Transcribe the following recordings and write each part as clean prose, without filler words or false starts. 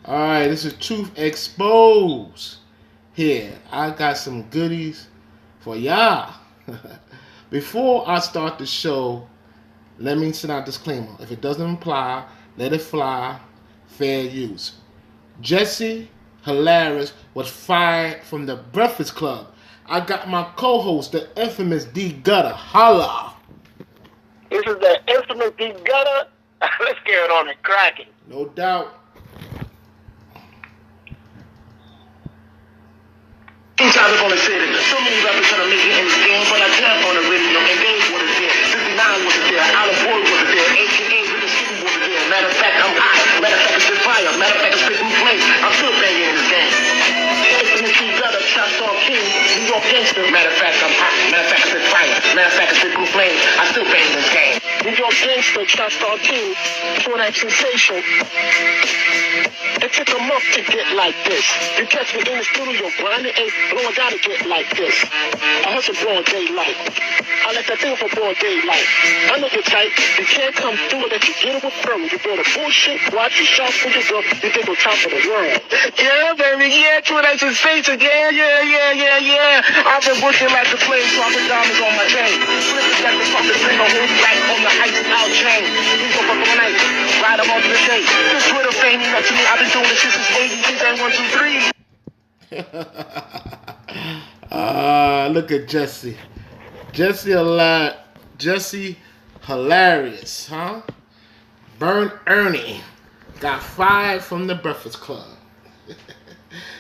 All right, this is Truth Exposed. Here, I got some goodies for y'all. Before I start the show, let me send out a disclaimer. If it doesn't apply, let it fly. Fair use. Jesse Hilarious was fired from the Breakfast Club. I got my co-host, the infamous D Gutter. Holla. This is the infamous D Gutter. Let's get it on and cracking. No doubt. Two times I'm gonna say that so many rappers trying to make it in this game, but I jump on the radio and Dave wasn't there, 59 wasn't there, Alan Boyd wasn't there, AKA Ricky City wasn't there. Matter of fact, I'm hot. Matter of fact, it's fire. Matter of fact, it's Big Flame. I'm still banging in this game. Infamous D Gutter, Trap Star King, New York gangster. Matter of fact, I'm hot. Matter of fact, it's fire. Matter of fact, it's Big Flame. I'm still banging in this game. New York gangster, Trap Star King, for that sensation. It took a month to get like this. You catch me in the studio, grinding, ain't blowing down to get like this. I hustle broad daylight. I let that thing for broad daylight. I know you're tight. You can't come through it, you get it with pro. You build a bullshit, watch you sharp for your girl. You think on top of the world. Yeah, baby, yeah, true, that's his face again. Yeah. I've been working like a flame, dropping diamonds on my chain. Flipping like the fucking thing, a whole light on the ice out chain. You go fuck all night, ride up on the day. This Twitter fame, you know, to me, I've been doing this since 80s, 1, 2, 3. Look at Jesse. Jesse Hilarious, huh? Burn Ernie got fired from the Breakfast Club.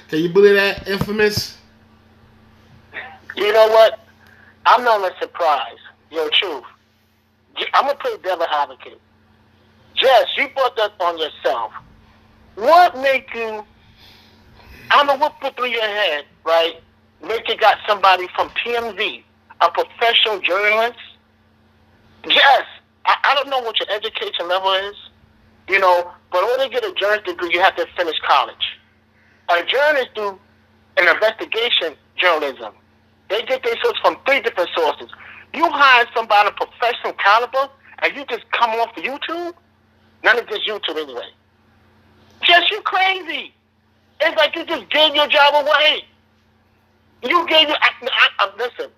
Can you believe that, infamous? You know what? I'm not surprised. Yo, truth. I'm going to play devil advocate. Jess, you brought that on yourself. What make you, I don't know what put through your head, right? Make you got somebody from TMZ, a professional journalist. Yes, I don't know what your education level is, you know, but in order to get a journalist degree, you have to finish college. A journalist do an investigation journalism. They get their sources from 3 different sources. You hire somebody of professional caliber, and you just come off the YouTube? None of this YouTube anyway. Just you crazy. It's like you just gave your job away. You gave your... listen,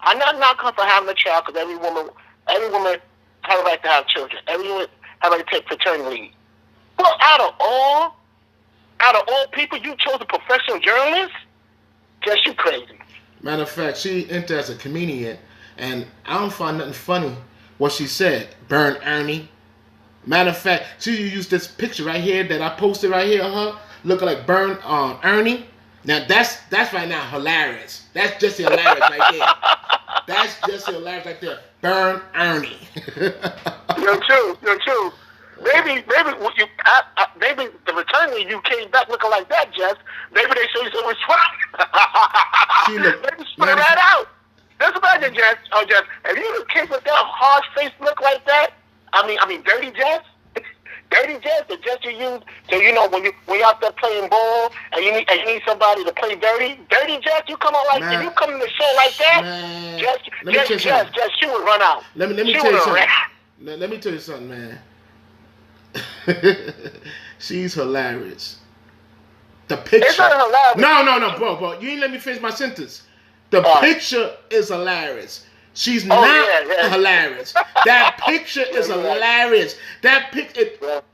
I'm not knocking for having a child because every woman has a right to have children. Every woman has a right to take paternity leave. But out of all people, you chose a professional journalist? Just you crazy. Matter of fact, she entered as a comedian, and I don't find nothing funny what she said. Burn Ernie. Matter of fact, she used this picture right here that I posted right here of her, looking like Burn Ernie. Now that's right now hilarious. That's just hilarious right there. That's just hilarious right there. Burn Ernie. You're true. Maybe the return when you came back looking like that, Jess. Maybe they show you so much swag. Maybe spread that out. Just imagine, Jess. Oh, Jess, if you came with that harsh face look like that, I mean, dirty Jess. Dirty Jess, the Jess you use, so you know when you're out there playing ball and you need somebody to play dirty Jess, you come out like if you come in the show like that, Jess, she would run out. Let me tell you something. Let me tell you something, man. She's hilarious. The picture. It's not hilarious. No, bro. You ain't let me finish my sentence. The picture is hilarious. She's not hilarious. That picture is hilarious. That picture,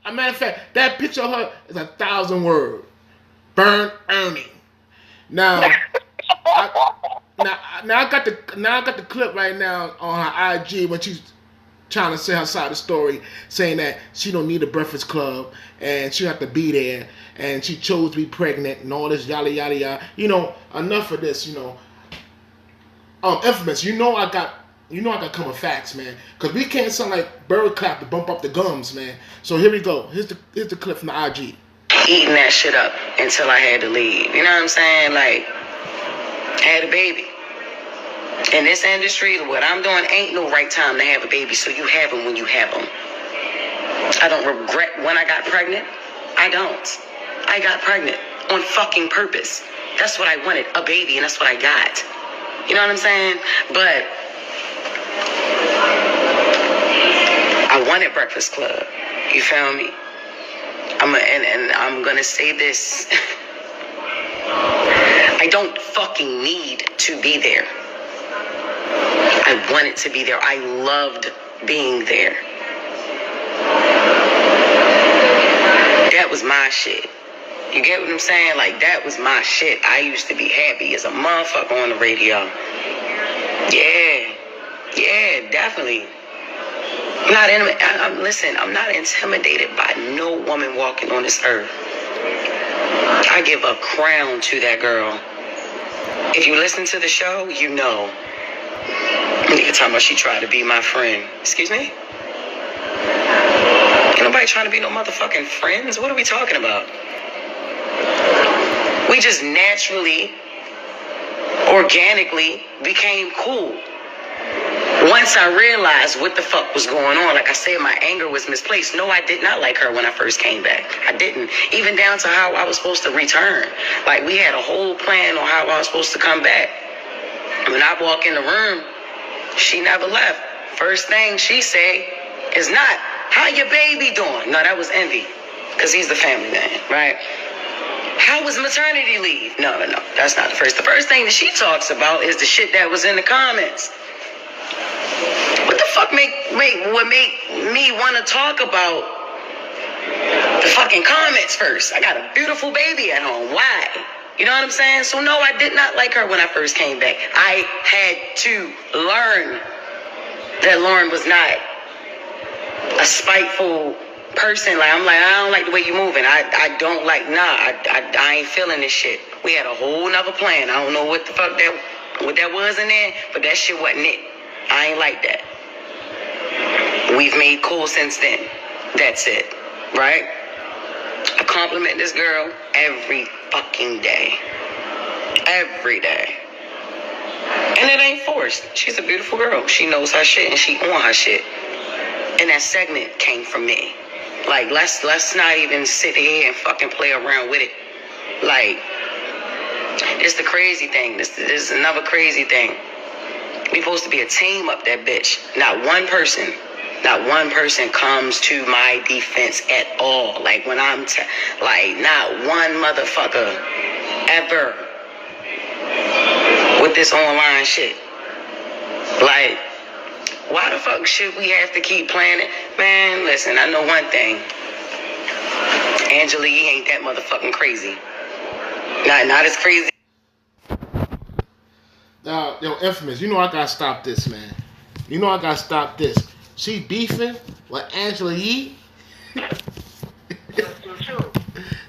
a matter of fact, that picture of her is 1,000 words. Burn Ernie. Now, I got the clip right now on her IG when she's trying to say her side of the story, saying that she don't need a Breakfast Club and she have to be there and she chose to be pregnant and all this yada yada yada. You know, enough of this. You know. Infamous, I got come with facts, man. Cause we can't sound like bird clap to bump up the gums, man. So here we go. Here's the clip from the IG. Eating that shit up until I had to leave. You know what I'm saying? Like, I had a baby. In this industry, what I'm doing ain't no right time to have a baby. So you have them when you have them. I don't regret when I got pregnant. I don't. I got pregnant on fucking purpose. That's what I wanted, a baby, and that's what I got. You know what I'm saying? But I wanted Breakfast Club. You feel me? And I'm gonna say this. I don't fucking need to be there. I wanted to be there. I loved being there. That was my shit. You get what I'm saying? Like, that was my shit. I used to be happy as a motherfucker on the radio. Yeah, definitely. Listen, I'm not intimidated by no woman walking on this earth. I give a crown to that girl. If you listen to the show, you know. Nigga talking about she tried to be my friend. Excuse me? Ain't nobody trying to be no motherfucking friends. What are we talking about? We just naturally, organically became cool. Once I realized what the fuck was going on, like I said, my anger was misplaced. No, I did not like her when I first came back. I didn't. Even down to how I was supposed to return. Like, we had a whole plan on how I was supposed to come back. When I walk in the room, she never left. First thing she said is not, "How your baby doing?" No, that was Envy, because he's the family man, right? "How was maternity leave?" No, that's not the first. The first thing that she talks about is the shit that was in the comments. What the fuck would make me want to talk about the fucking comments first? I got a beautiful baby at home. Why? You know what I'm saying? So no, I did not like her when I first came back. I had to learn that Lauren was not a spiteful person. Like, I'm like, I don't like the way you moving. I don't like, I ain't feeling this shit. We had a whole nother plan. I don't know what the fuck what that was in there, but that shit wasn't it. I ain't like that. We've made cool since then. That's it. Right? I compliment this girl every fucking day. Every day. And it ain't forced. She's a beautiful girl. She knows her shit and she on her shit. And that segment came from me. Like, let's not even sit here and fucking play around with it. Like, it's the crazy thing. This is another crazy thing. We supposed to be a team up that bitch. Not one person comes to my defense at all. Like, when I'm like, not one motherfucker ever with this online shit. Like, why the fuck should we have to keep playing it? Man, listen, I know one thing. Angela Yee ain't that motherfucking crazy. Not as crazy. Yo, Infamous, you know I gotta stop this, man. You know I gotta stop this. She beefing with Angela Yee.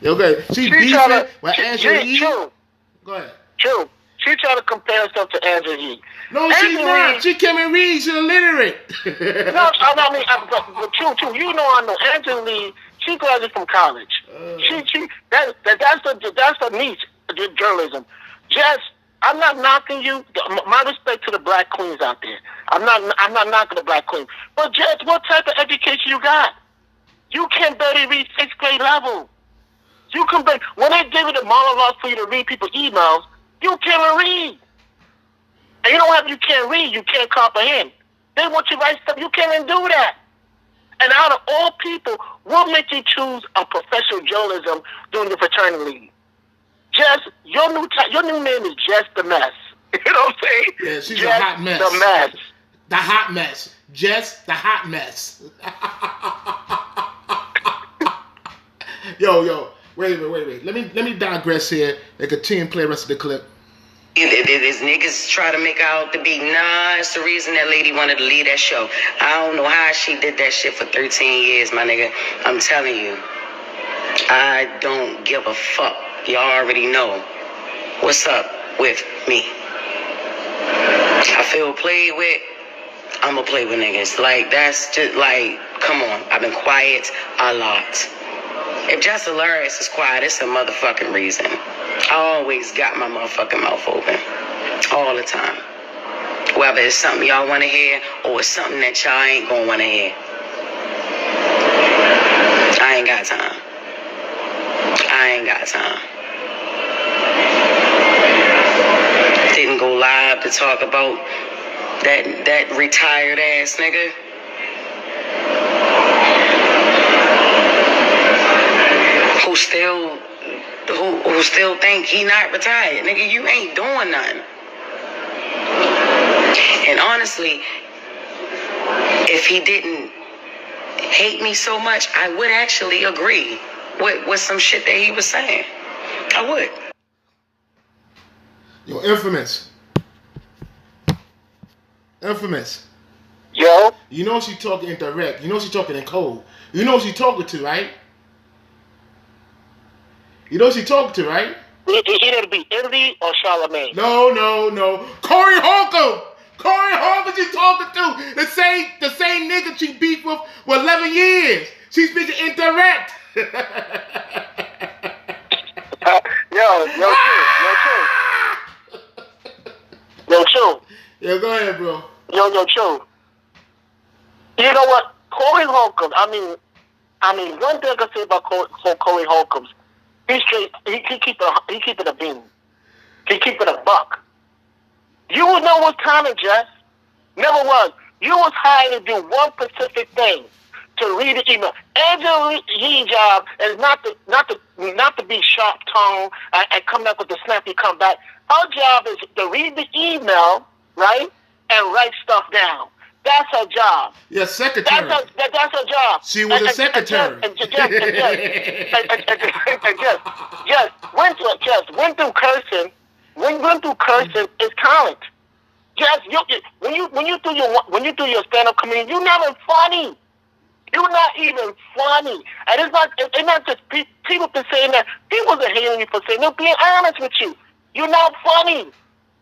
Okay, she beefing with Angela Yee. Go ahead. True. She tried to compare herself to Angela Yee. No, she's not. She can't read. She's illiterate. No, I mean, but true. You know, I know Angela Yee. She graduated from college. That's her niche, journalism. Just, I'm not knocking you. My respect to the black queens out there. I'm not knocking the black queen. But just what type of education you got? You can barely read 6th grade level. You can barely, when they give you the monologues for you to read people's emails, you can't read. And you can't read, you can't comprehend. They want you to write stuff, you can't even do that. And out of all people, what makes you choose a professional journalism during your fraternity league? Just, your new name is Just the Mess. You know what I'm saying? Yeah, she's a hot mess. The mess. The hot mess. Just the hot mess. Yo. Wait. Let me digress here and continue to play the rest of the clip. These niggas try to make out to be, it's the reason that lady wanted to leave that show. I don't know how she did that shit for 13 years, my nigga. I'm telling you. I don't give a fuck. Y'all already know what's up with me. I feel played with. I'ma play with niggas. Like, that's just, like, come on. I've been quiet a lot. If Just Hilarious is quiet, it's a motherfucking reason. I always got my motherfucking mouth open. All the time. Whether it's something y'all want to hear or it's something that y'all ain't gonna want to hear. I ain't got time. Didn't go live to talk about that retired ass nigga. who still think he not retired. Nigga, you ain't doing nothing. And honestly, if he didn't hate me so much, I would actually agree with some shit that he was saying. I would. Yo, Infamous. Infamous. Yo. You know she talking indirect. You know she talking in code. You know she talking to, right? You know she talking to, right? Either be Italy or Charlemagne. No. Corey Holcomb. Corey Holcomb she talking to. The same nigga she beefed with for 11 years. She's speaking indirect. Yo, Chew. Yeah, go ahead, bro. Yo, Chew. You know what? Corey Holcomb, I mean, one thing I can say about Corey Holcomb, he's straight, he keep it a bean. He keep it a buck. You would know what time, Jess. Number one, you was hired to do one specific thing, to read the email. Angela Yee's job is not to be sharp tongue and come up with the snappy comeback. Her job is to read the email, right, and write stuff down. That's her job. Yeah, secretary. That's her job. She was a secretary. Yes, went through cursing. Went through cursing is talent. Yes, when you do your stand-up comedy, you're not even funny. You're not even funny. And it's not just people been saying that. People are hating you for saying. They're being honest with you. You're not funny.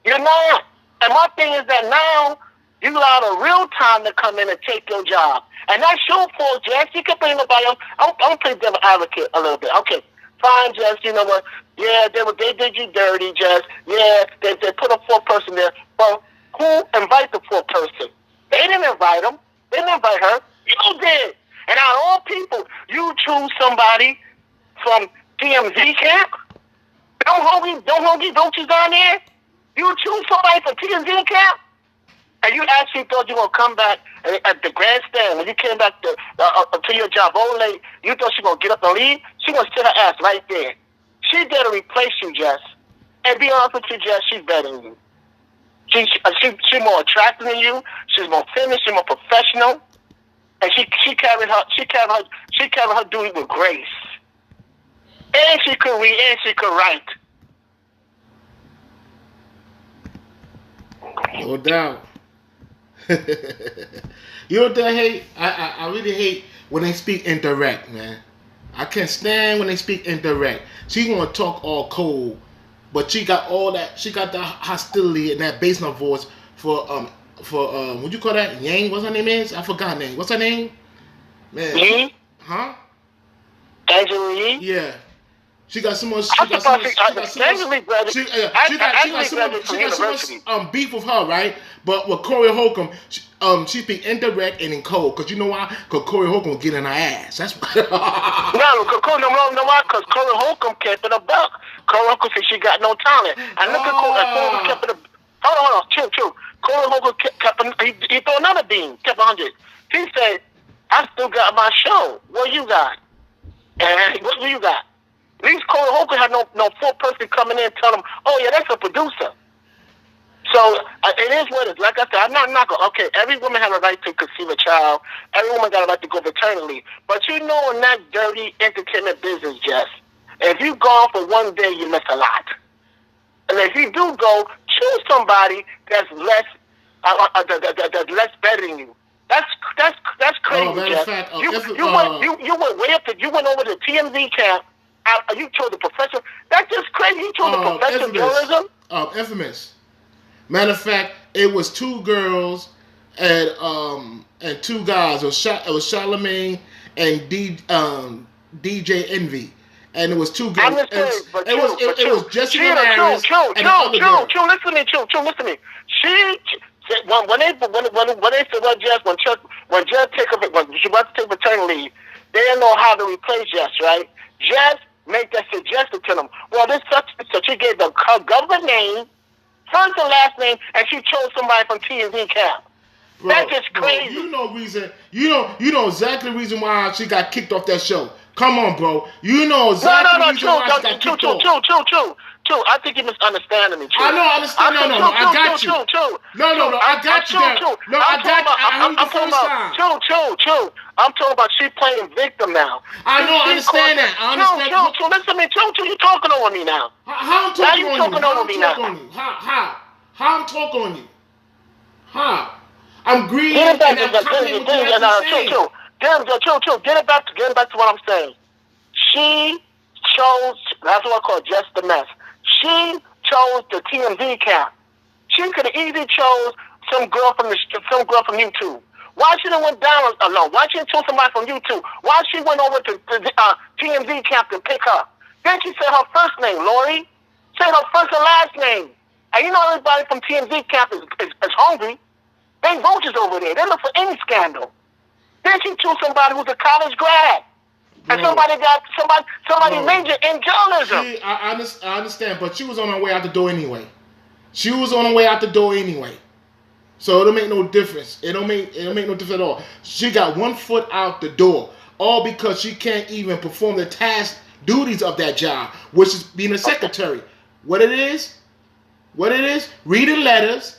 You're not. And my thing is that now you allow a real time to come in and take your job. And that's your fault, Jess. You can blame nobody else. I'm going to play devil advocate a little bit. Okay, fine, Jess. You know what? Yeah, they did you dirty, Jess. Yeah, they put a fourth person there. Well, who invited the fourth person? They didn't invite him. They didn't invite her. You did. And out of all people, you choose somebody from TMZ camp? Don't you down there? You choose somebody from TMZ camp? And you actually thought you were going to come back at the grandstand. When you came back to your job all late, you thought she was going to get up and leave? She going to sit her ass right there. She there to replace you, Jess. And be honest with you, Jess, she's better than you. She's more attractive than you. She's more feminine. She's more professional. And she carried her duty with grace. And she could read and she could write. No doubt. You know what I hate? I really hate when they speak indirect, man. I can't stand when they speak indirect. She gonna talk all cold, but she got all that. She got the hostility and that bass in her voice for what you call that? Yang? What's her name is? I forgot her name. What's her name? Man. Yee? Huh? Angela Yee? Yeah. She got so much. She got so much beef with her, right? But with Corey Holcomb, she speak indirect and in cold. Cause you know why? Cause Corey Holcomb will get in her ass. That's why. No, why? Cause Corey Holcomb kept it a buck. Corey Holcomb said she got no talent. And look at Corey Holcomb kept it a. Hold on, chill. Corey Holcomb kept he threw another beam, kept 100. He said, "I still got my show. What you got? And what do you got?" At least Corey Holcomb had no fourth person coming in and tell him, "Oh yeah, that's a producer." So it is what it is. Like I said, I'm not knocking. Okay, every woman has a right to conceive a child. Every woman got a right to go maternally. But you know, in that dirty entertainment business, Jess, if you go for one day, you miss a lot. And if you do go, choose somebody that's less better than you. That's crazy, Jess. Fact, you went way up to. You went over to TMZ camp. You chose the professional. That's just crazy. You chose the professional journalism. Infamous. Matter of fact, it was two girls and two guys. It was Charlemagne and DJ Envy, and it was two girls. It was Jessica Harris and the other girl. Listen to me. When they said, well, Jess, when Jess she about to take maternity leave, they didn't know how to replace Jess, right? Jess made that suggestion to them. Well, this such. She gave her government name, first and last name, and she chose somebody from TMZ camp. Bro, That's just bro, crazy. you know reason. You know exactly the reason why she got kicked off that show. Come on, bro. You know exactly the reason why she got kicked off. True. I think you're misunderstanding me, True. I know, I understand. No, I got you. No, I got you. No, I got you. I heard you the first time. True. I'm talking about she playing victim now. I know, I understand that. I understand. True. Listen to me, True. You talking over me now. How I'm talking on you? How I'm talking on you? How? I'm greedy and I'm coming with you. Get it back to what I'm saying. She chose, that's what I call just the mess. She chose the TMZ camp. She could have easily chose some girl from YouTube. Why she didn't went down alone? Why she didn't chose somebody from YouTube? Why she went over to TMZ camp to pick her? Then she said her first name, Lori. Said her first and last name. And you know everybody from TMZ camp is hungry. They vultures over there. They look for any scandal. Then she chose somebody who's a college grad. And somebody majored in journalism. See, I understand, but she was on her way out the door anyway. So it don't make no difference. It don't make no difference at all. She got 1 foot out the door, all because she can't even perform the task duties of that job, which is being a secretary. What it is? Reading letters,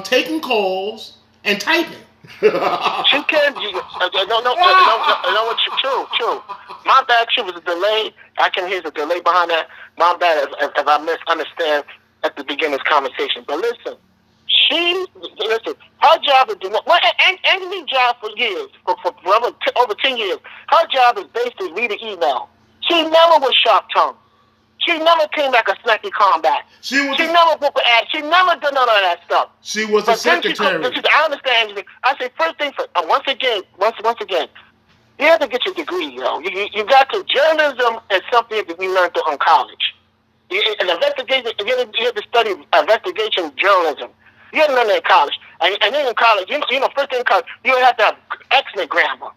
taking calls, and typing. She can't. True. My bad. She was a delay. I can hear the delay behind that. My bad if I misunderstand at the beginning of this conversation. But listen, her job is doing Anthony's job for years, for over 10 years. Her job is basically read an email. She never was sharp tongued. She never came back a snacky combat. She never booked an ad. She never done none of that stuff. She was a secretary. I understand. I say first thing first. Once again, you have to get your degree. You got to. Journalism is something that we learned in college. An investigation. You have to study investigation journalism. You have to learn that in college. And then in college, first thing in college, you have to have excellent grammar.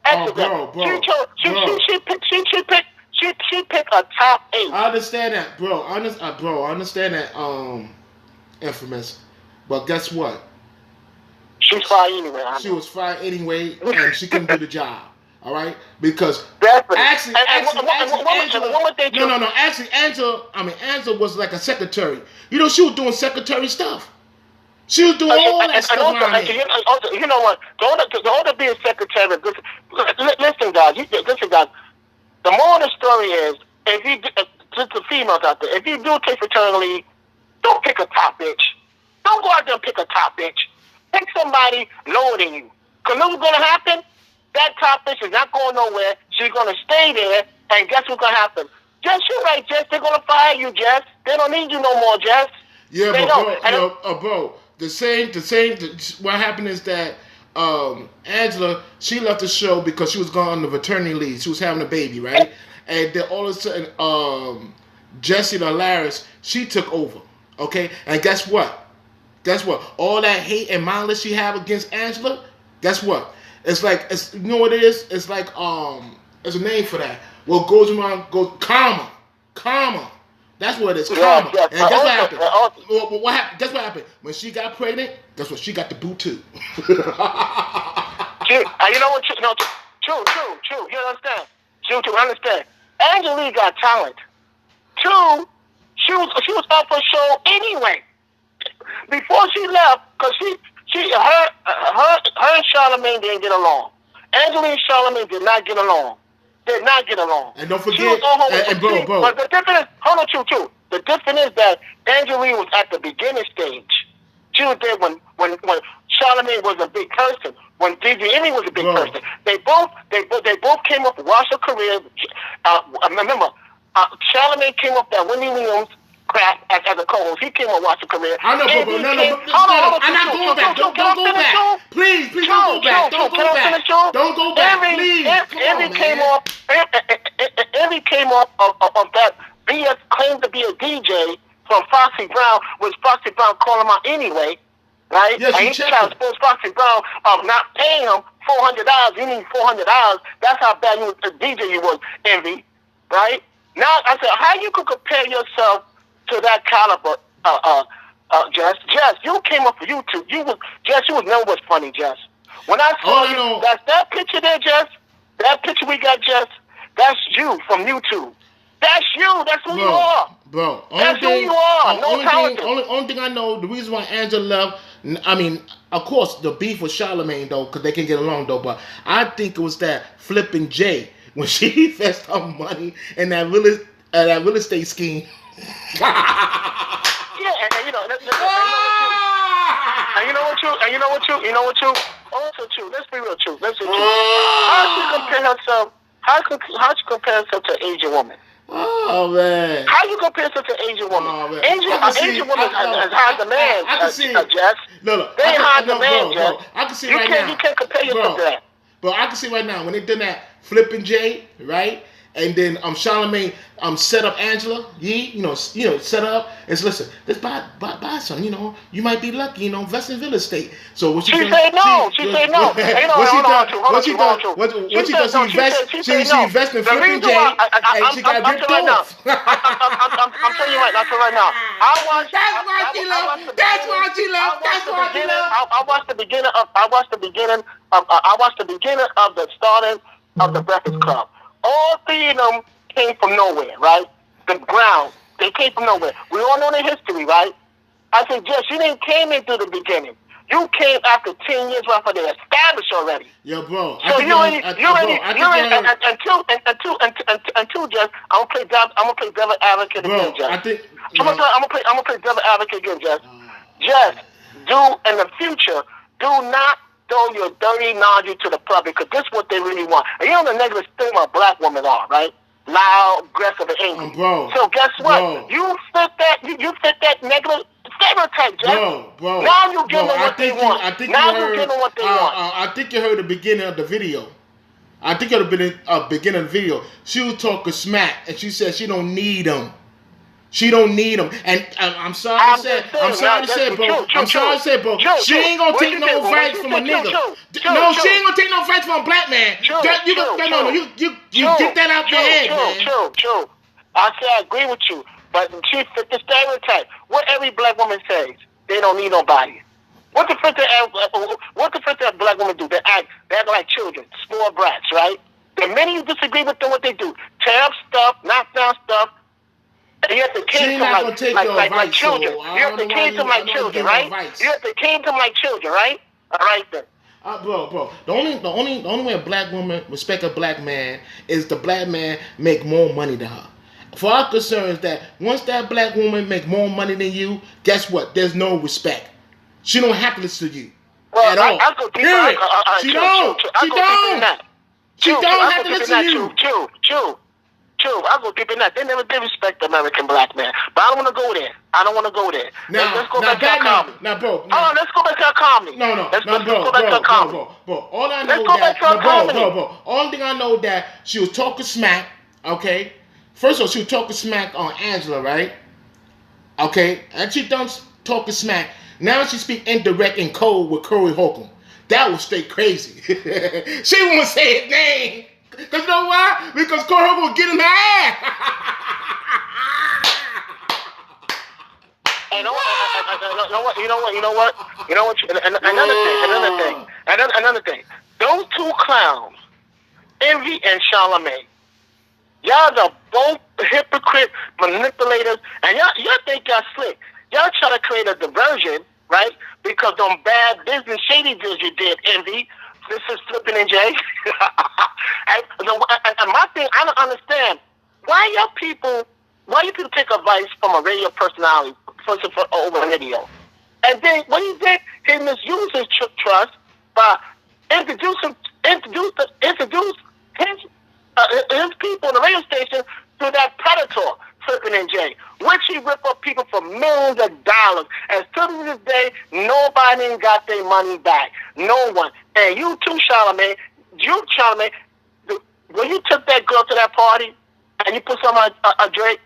Excellent grammar. She picked a top 8. I understand that, bro. I understand that, Infamous. But guess what? She's fired anyway. She was fired anyway, and she couldn't do the job. All right, because actually, Angela was like a secretary. She was doing secretary stuff. She was doing all that stuff around here. You know what? Don't be a secretary. Listen, guys. The moral of the story is, if you to the females out there, if you do take fraternity leave, don't pick a top bitch. Don't go out there and pick a top bitch. Pick somebody lower than you. Because what's going to happen? That top bitch is not going nowhere. She's going to stay there. And guess what's going to happen? Jess, you're right, Jess. They're going to fire you, Jess. They don't need you no more, Jess. Yeah, bro, the same. What happened is that Angela, she left the show because she was going on the maternity leave. She was having a baby, right? And then all of a sudden, Jessie Laris, she took over. Okay, and guess what? All that hate and malice she have against Angela, guess what? It's like, you know what it is? It's like, there's a name for that. What goes around goes karma. That's what it is, karma. Yeah. And guess what happened? What happened? Guess what happened? When she got pregnant, guess what? She got the boot too. You know what? True. You understand? True. Understand? Angela Lee got talent. Two, she was up for show anyway. Before she left, because her and Charlamagne didn't get along. Angela and Charlamagne did not get along. And don't forget, bro. But the difference, hold on, True. The difference is that Angela Lee was at the beginning stage. She was there when Charlamagne was a big person. When DJ Emmy was a big person. They both came up, watched their career. Remember, Charlamagne came up that Wendy Williams crap as a co-host. He came up, watched the career. I know, but no. I'm not going back. Don't go back. Please, don't go back. Don't go back. Please. Every came up of that BS claimed to be a DJ from Foxy Brown, which Foxy Brown called him out anyway, right? Yes, and he tried to expose Foxy Brown of not paying him $400. You need $400. That's how bad you was a DJ you was, Envy, right? Now I said, how you could compare yourself to that caliber Jess, you came up for YouTube. You was never was funny, Jess. When I saw you, that picture there, Jess. That picture we got, Jess. That's you from YouTube. That's you. That's who you are. Bro, that's who you are. Only thing I know, the reason why Angela left, I mean, of course, the beef with Charlamagne, though, because they can get along, though, but I think it was that flipping Jay when she invested her money in that real estate scheme. Yeah, and you know what you? Also, true. Let's be real, true. Let's be true. How she compare herself? How she compare herself to an Asian woman? Oh man! How you compare herself to an Asian woman? Asian woman has high demand. I can see. Jess. No. They ain't high demand, Jess. I can see right now. You can't compare yourself to that. But I can see right now when they did that flipping Jay, right? And then Charlamagne set up Angela Yee, set up and said, listen, let's buy some, you might be lucky, invest in real estate. So what she said no. She said no. What she does, she invests in flipping Jay and she got ripped off. I'm telling you right now. That's why she left. I watched the beginning of the starting of the Breakfast Club. All three of them came from nowhere, right? The ground. They came from nowhere. We all know the history, right? I said, Jess, you didn't came in through the beginning. You came after 10 years after they established already. Yo, bro. So until Jess, I'm gonna play devil advocate again, Jess. I'm gonna play devil advocate again, Jess. Jess, in the future, do not throw your dirty laundry to the public, because this is what they really want. And you know the negative stigma black women are, right? Loud, aggressive, and angry. Bro. So guess what? Bro. You fit that. You fit that negative stereotype, Jess. Bro. Now you give them what they want. I think you heard the beginning of the video. I think it would have been a beginning of the video. She was talking smack, and she said she don't need them. She don't need them, and I'm sorry to say, bro. She ain't gonna take no advice from a nigga. No, she ain't gonna take no advice from a black man. You get that out your head, man. True. I say I agree with you, but she fit the stereotype. What every black woman says, they don't need nobody. What the frick that black women do? They act like children, small brats, right? The minute you disagree with them, what they do? Tear up stuff, knock down stuff. And you have to came to like children. You have to came to my children, right? You have to came to my children, right? All right then. Bro. The only way a black woman respect a black man is the black man make more money than her. For our concern is that once that black woman make more money than you, guess what? There's no respect. She don't have to listen to you at all. Period. She don't. She don't have to listen to you. True, I'll go deep in that. They never did respect the American black man. But I don't want to go there. Let's go back to our comedy. Now, bro. Let's go back to our comedy. Bro. All I know only thing I know that she was talking smack, okay? First of all, she was talking smack on Angela, right? Okay? And she done talking smack. Now she speak indirect and cold with Corey Holcomb. That was straight crazy. She won't say his name. Because you know why? Because Corey Holcomb will get in her ass. You know what? Another thing. Those two clowns, Envy and Charlamagne, y'all are both hypocrite manipulators, and y'all think y'all slick. Y'all try to create a diversion, right? Because them bad business, shady deals you did, Envy. This is Flipping and Jay. and my thing, I don't understand. Why you people take advice from a radio personality over radio? And then what he did, he misused his trust by introducing his people in the radio station to that predator, Flipping and Jay, which he ripped up people for millions of dollars. And still to this day, nobody got their money back. No one. And you too, Charlamagne, when you took that girl to that party and you put some a drink,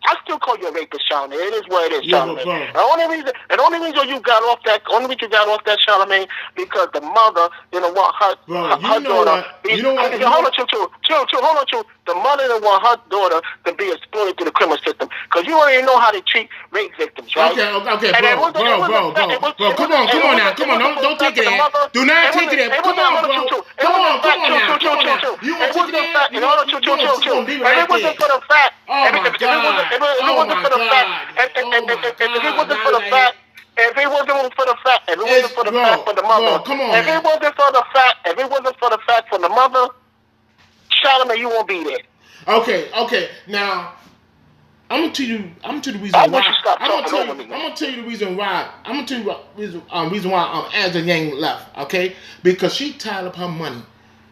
I still call you a rapist, Charlamagne. It is what it is, Yeah, Charlamagne. bro. The only reason you got off that, Charlamagne, because the mother didn't want her, Bro, her you know daughter. what? You know what? Hold on, chill. The mother didn't want her daughter to be exploited through the criminal system, because you already know how they treat rape victims, right? Okay, And it bro. wasn't- it wasn't fact- it was- Bro, it come wasn't- on it now. wasn't- Come on, it wasn't don't take it fact for the there. mother. Do not It take it wasn't- there. it Come wasn't- on, hold bro. on, chill. It Come wasn't on fact- now. chill. Come on now. You It want to wasn't take it fact- there? hold on, chill. You gonna be If right it wasn't there. for the fact, Oh, if my it wasn't for the God. fact, Oh, my God. if it wasn't for the Now fact, if it wasn't for the fact, if it wasn't for the Bro, fact for the mother, bro, come on, if man. it wasn't for the fact for the mother, Charlamagne, you won't be there. Okay. Now, I'm gonna tell you the reason I why. want you to stop I'm talking over me, man. gonna tell you the reason why. I'm gonna tell you the reason why Angela Yang left. Okay, because she tied up her money.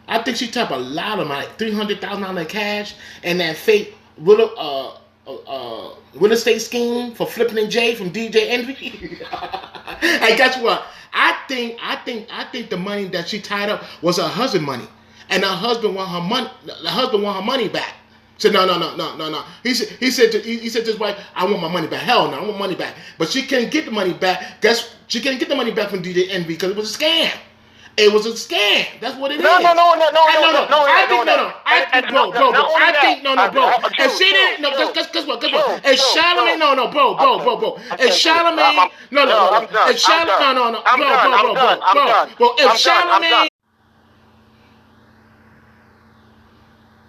I think she tied up a lot of money, $300,000 cash, and that fake real estate scheme for Flippin' and Jay from DJ Envy. And guess what? I think the money that she tied up was her husband money, and her husband want her money. The husband want her money back. Said no. He said to his wife, I want my money back. Hell no, I want money back. But she can't get the money back. She can't get the money back from DJ Envy because it was a scam. It was a scam. That's what it is. No. I think If she didn't, guess what? If Charlamagne, bro. If Charlamagne,